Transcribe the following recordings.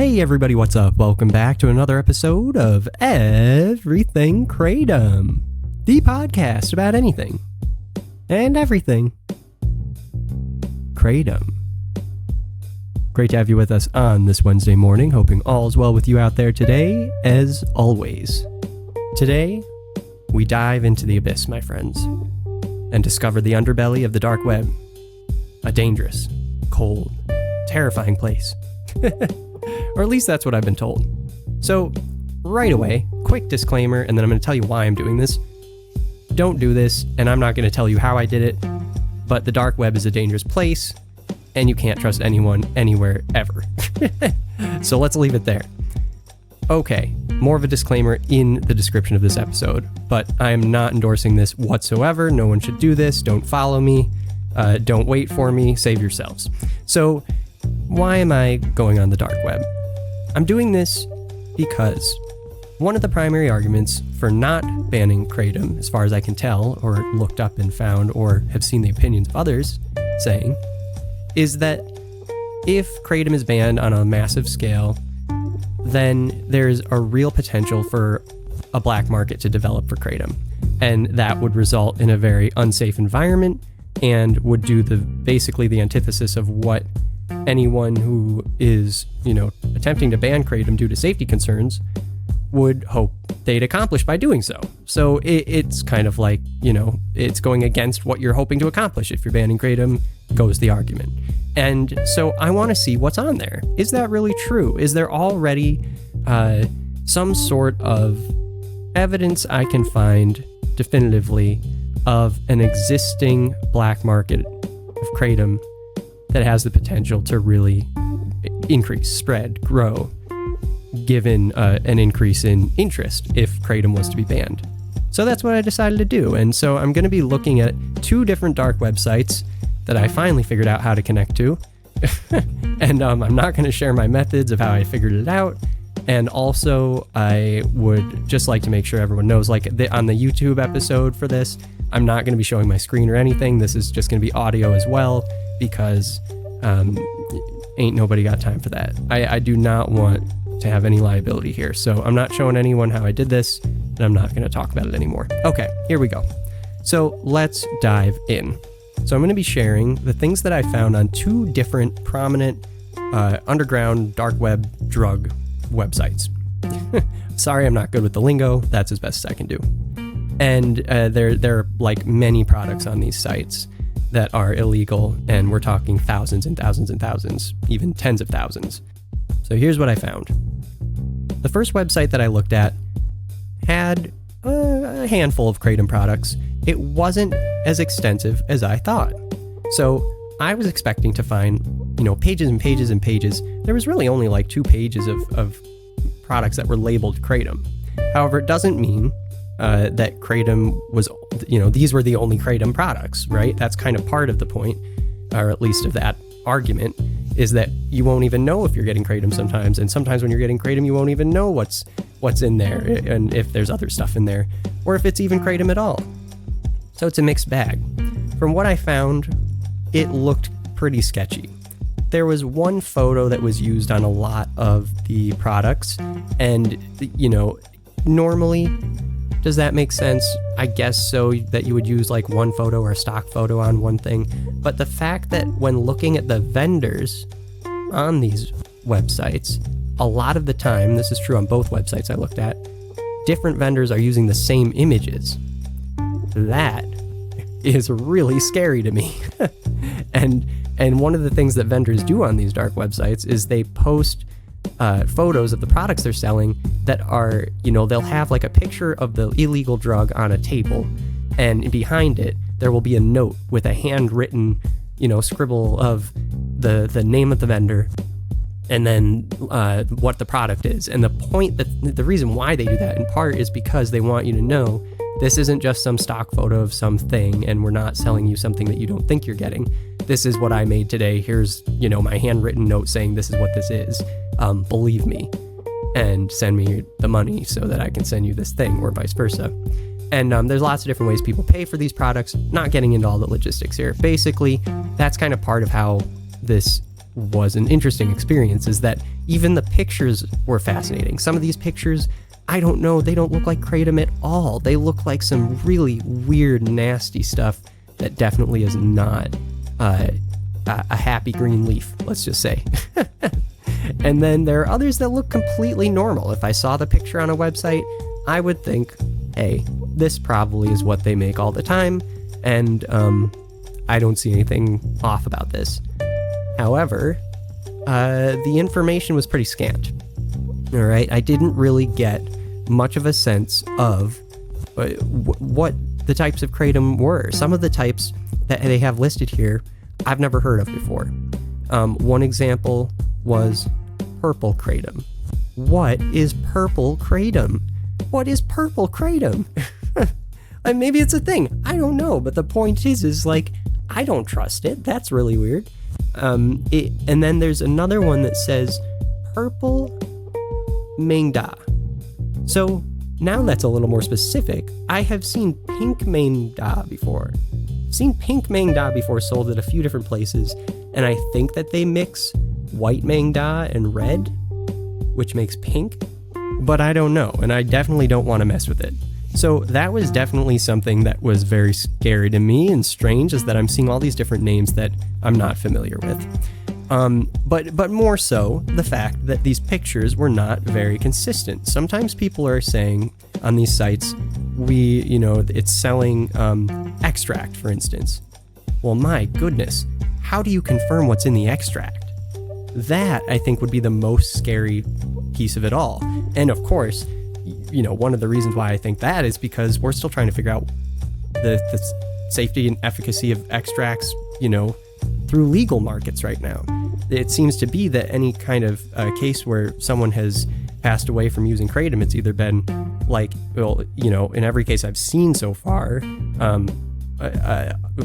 Hey everybody, what's up? Welcome back to another episode of Everything Kratom, the podcast about anything and everything Kratom. Great to have you with us on this Wednesday morning, hoping all is well with you out there today, as always. Today, we dive into the abyss, my friends, and discover the underbelly of the dark web, a dangerous, cold, terrifying place. Or at least that's what I've been told. So, right away, quick disclaimer, and then I'm going to tell you why I'm doing this. Don't do this, and I'm not going to tell you how I did it, but the dark web is a dangerous place, and you can't trust anyone, anywhere, ever. So let's leave it there. Okay, more of a disclaimer in the description of this episode, but I am not endorsing this whatsoever. No one should do this. Don't follow me. Don't wait for me. Save yourselves. So, why am I going on the dark web? I'm doing this because one of the primary arguments for not banning Kratom, as far as I can tell, or looked up and found, or have seen the opinions of others saying, is that if Kratom is banned on a massive scale, then there's a real potential for a black market to develop for Kratom. And that would result in a very unsafe environment and would do basically the antithesis of what anyone who is, attempting to ban Kratom due to safety concerns would hope they'd accomplish by doing so. So it's kind of like, it's going against what you're hoping to accomplish. If you're banning Kratom, goes the argument. And so I want to see what's on there. Is that really true? Is there already some sort of evidence I can find definitively of an existing black market of Kratom that has the potential to really increase, spread, grow, given an increase in interest if Kratom was to be banned? So that's what I decided to do. And so I'm going to be looking at two different dark websites that I finally figured out how to connect to. And I'm not going to share my methods of how I figured it out. And also, I would just like to make sure everyone knows, on the YouTube episode for this, I'm not going to be showing my screen or anything. This is just going to be audio as well, because ain't nobody got time for that. I do not want to have any liability here. So I'm not showing anyone how I did this, and I'm not going to talk about it anymore. Okay, here we go. So let's dive in. So I'm going to be sharing the things that I found on two different prominent underground dark web drug websites. Sorry, I'm not good with the lingo. That's as best as I can do. And there are like many products on these sites that are illegal, and we're talking thousands and thousands and thousands, even tens of thousands. So here's what I found. The first website that I looked at had a handful of Kratom products. It wasn't as extensive as I thought. So I was expecting to find, pages and pages and pages. There was really only like 2 pages of products that were labeled Kratom. However, it doesn't mean that Kratom was, these were the only Kratom products, right? That's kind of part of the point, or at least of that argument, is that you won't even know if you're getting Kratom sometimes. And sometimes when you're getting Kratom, you won't even know what's in there, and if there's other stuff in there, or if it's even Kratom at all. So it's a mixed bag. From what I found, it looked pretty sketchy. There was one photo that was used on a lot of the products, and, normally, does that make sense? I guess so, that you would use like one photo or a stock photo on one thing. But the fact that when looking at the vendors on these websites, a lot of the time, this is true on both websites I looked at, different vendors are using the same images. That is really scary to me. And one of the things that vendors do on these dark websites is they post photos of the products they're selling that are, they'll have like a picture of the illegal drug on a table, and behind it there will be a note with a handwritten, scribble of the name of the vendor, and then what the product is. And the reason why they do that in part is because they want you to know this isn't just some stock photo of something, and we're not selling you something that you don't think you're getting. This is what I made today. Here's, my handwritten note saying this is what this is. Believe me, and send me the money so that I can send you this thing, or vice versa. And there's lots of different ways people pay for these products, not getting into all the logistics here. Basically, that's kind of part of how this was an interesting experience is that even the pictures were fascinating. Some of these pictures, I don't know, they don't look like kratom at all. They look like some really weird, nasty stuff that definitely is not a happy green leaf, let's just say. And then there are others that look completely normal. If I saw the picture on a website, I would think, hey, this probably is what they make all the time, and I don't see anything off about this. However, the information was pretty scant. All right, I didn't really get much of a sense of what the types of kratom were. Some of the types that they have listed here, I've never heard of before. One example was purple kratom. What is purple kratom? What is purple kratom? Maybe it's a thing. I don't know. But the point is like, I don't trust it. That's really weird. And then there's another one that says purple mangda. So now that's a little more specific. I have seen pink mangda before. Seen pink mangda before sold at a few different places, and I think that they mix white mangda and red, which makes pink, but I don't know, and I definitely don't want to mess with it. So that was definitely something that was very scary to me and strange, is that I'm seeing all these different names that I'm not familiar with. But more so the fact that these pictures were not very consistent. Sometimes people are saying on these sites, it's selling extract, for instance. Well, my goodness, how do you confirm what's in the extract? That, I think, would be the most scary piece of it all. And of course, one of the reasons why I think that is because we're still trying to figure out the safety and efficacy of extracts, through legal markets right now. It seems to be that any kind of case where someone has passed away from using kratom, it's either been in every case I've seen so far,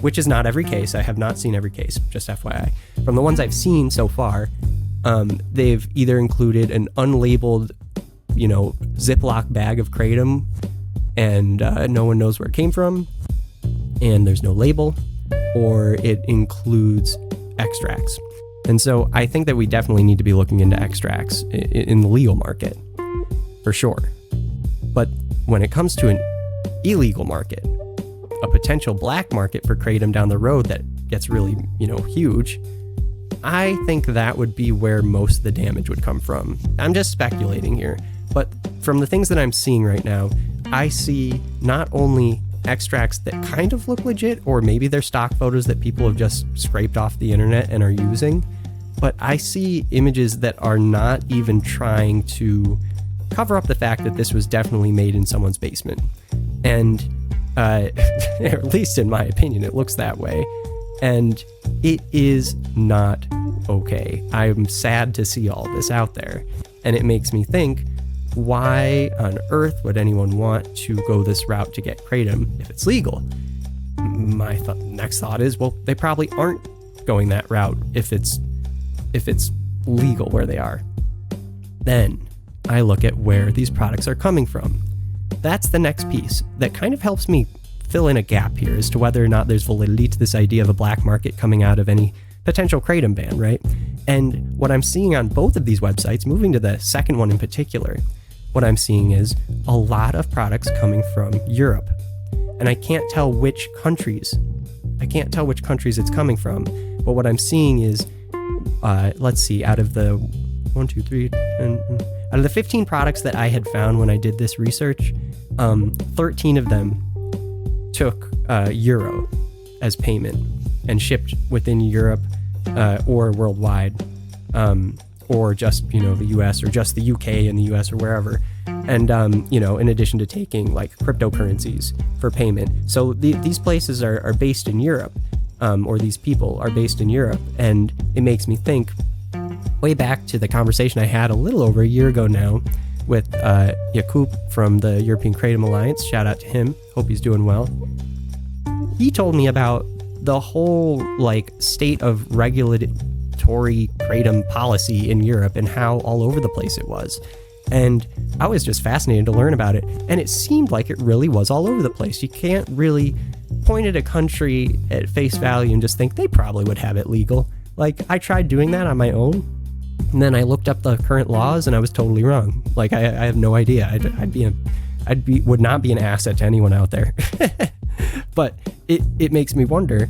which is not every case. I have not seen every case, just FYI. From the ones I've seen so far, they've either included an unlabeled, Ziploc bag of kratom, and no one knows where it came from, and there's no label, or it includes extracts. And so I think that we definitely need to be looking into extracts in the legal market, for sure. But when it comes to an illegal market, a potential black market for kratom down the road that gets really, huge, I think that would be where most of the damage would come from. I'm just speculating here, but from the things that I'm seeing right now, I see not only extracts that kind of look legit, or maybe they're stock photos that people have just scraped off the internet and are using, but I see images that are not even trying to cover up the fact that this was definitely made in someone's basement. And at least in my opinion, it looks that way. And it is not okay. I'm sad to see all this out there. And it makes me think, why on earth would anyone want to go this route to get kratom if it's legal? My next thought is, well, they probably aren't going that route if it's legal where they are. Then I look at where these products are coming from. That's the next piece that kind of helps me fill in a gap here as to whether or not there's validity to this idea of a black market coming out of any potential kratom ban, right? And what I'm seeing on both of these websites, moving to the second one in particular, what I'm seeing is a lot of products coming from Europe. And I can't tell which countries it's coming from. But what I'm seeing is, let's see, out of the 15 products that I had found when I did this research, 13 of them took euro as payment and shipped within Europe or worldwide, or just, the US or just the UK and the US or wherever. And, in addition to taking like cryptocurrencies for payment. So these places are based in Europe, or these people are based in Europe. And it makes me think way back to the conversation I had a little over a year ago now with Jakub from the European Kratom Alliance. Shout out to him. Hope he's doing well. He told me about the whole state of regulatory kratom policy in Europe and how all over the place it was. And I was just fascinated to learn about it. And it seemed like it really was all over the place. You can't really point at a country at face value and just think they probably would have it legal. Like, I tried doing that on my own, and then I looked up the current laws, and I was totally wrong. Like, I have no idea. Would not be an asset to anyone out there. But it makes me wonder,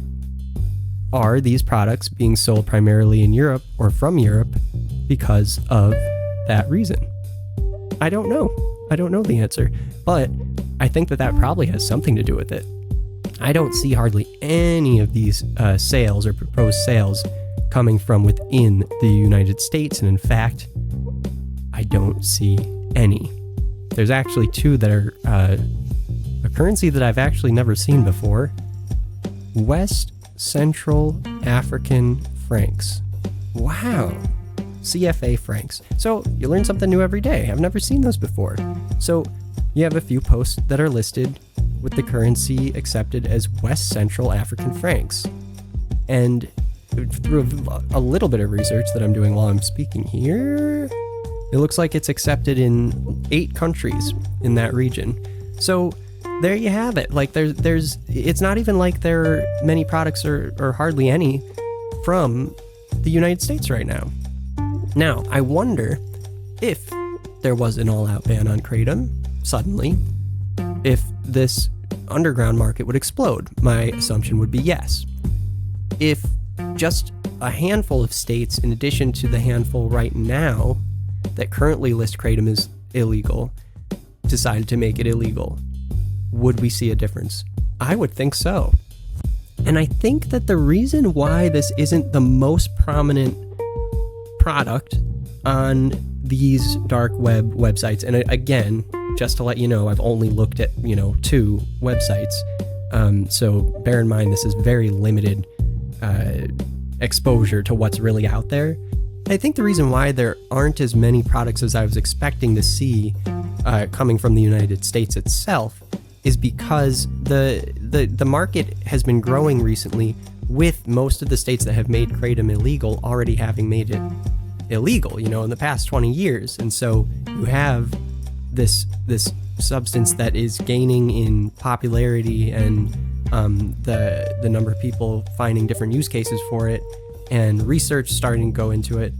are these products being sold primarily in Europe or from Europe because of that reason? I don't know. I don't know the answer, but I think that probably has something to do with it. I don't see hardly any of these sales or proposed sales coming from within the United States, and in fact, I don't see any. There's actually two that are a currency that I've actually never seen before. West Central African francs. Wow. CFA francs. So you learn something new every day. I've never seen those before. So you have a few posts that are listed with the currency accepted as West Central African francs. And through a little bit of research that I'm doing while I'm speaking here, it looks like it's accepted in 8 countries in that region. So there you have it. Like it's not even like there are many products or hardly any from the United States right now. Now, I wonder if there was an all-out ban on kratom suddenly, if this underground market would explode. My assumption would be yes. If just a handful of states, in addition to the handful right now that currently list kratom as illegal, decided to make it illegal, would we see a difference? I would think so. And I think that the reason why this isn't the most prominent product on these dark web websites, and again, just to let you know, I've only looked at 2 websites, so bear in mind this is very limited exposure to what's really out there. I think the reason why there aren't as many products as I was expecting to see coming from the United States itself is because the market has been growing recently, with most of the states that have made kratom illegal already having made it illegal, in the past 20 years. And so you have this substance that is gaining in popularity, and the number of people finding different use cases for it, and research starting to go into it.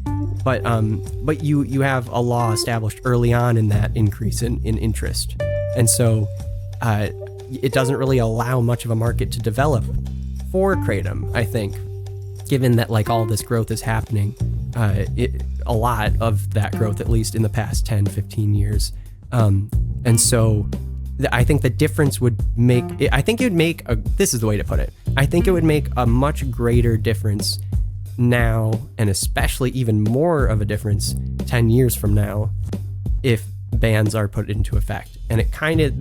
But you have a law established early on in that increase in interest. And so it doesn't really allow much of a market to develop for kratom, I think, given that all this growth is happening, a lot of that growth, at least in the past 10, 15 years. And so I think the difference would make, this is the way to put it, I think it would make a much greater difference now, and especially even more of a difference 10 years from now, if bans are put into effect. And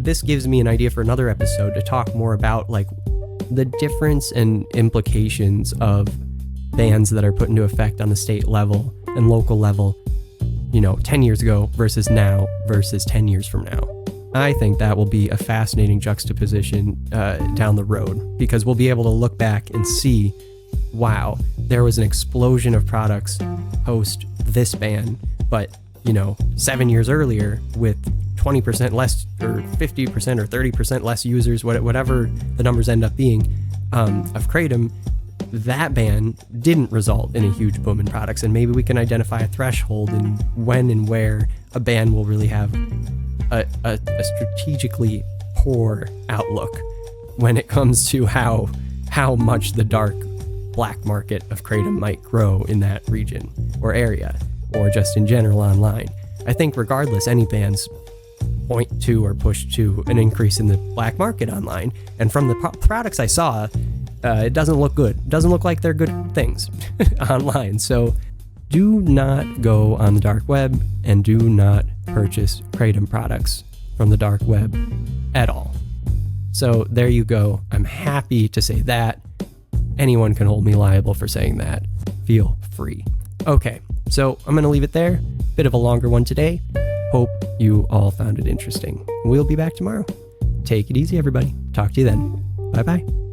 this gives me an idea for another episode to talk more about the difference and implications of bans that are put into effect on the state level and local level, 10 years ago versus now versus 10 years from now. I think that will be a fascinating juxtaposition down the road, because we'll be able to look back and see, wow, there was an explosion of products post this ban, but 7 years earlier, with 20% less or 50% or 30% less users, whatever the numbers end up being, of kratom, that ban didn't result in a huge boom in products. And maybe we can identify a threshold in when and where a ban will really have a strategically poor outlook when it comes to how much the dark black market of kratom might grow in that region or area, or just in general online. I think regardless, any bans point to or push to an increase in the black market online. And from the products I saw, it doesn't look good. It doesn't look like they're good things online. So do not go on the dark web, and do not purchase kratom products from the dark web at all. So there you go. I'm happy to say that. Anyone can hold me liable for saying that. Feel free. Okay, so I'm going to leave it there. Bit of a longer one today. Hope you all found it interesting. We'll be back tomorrow. Take it easy, everybody. Talk to you then. Bye-bye.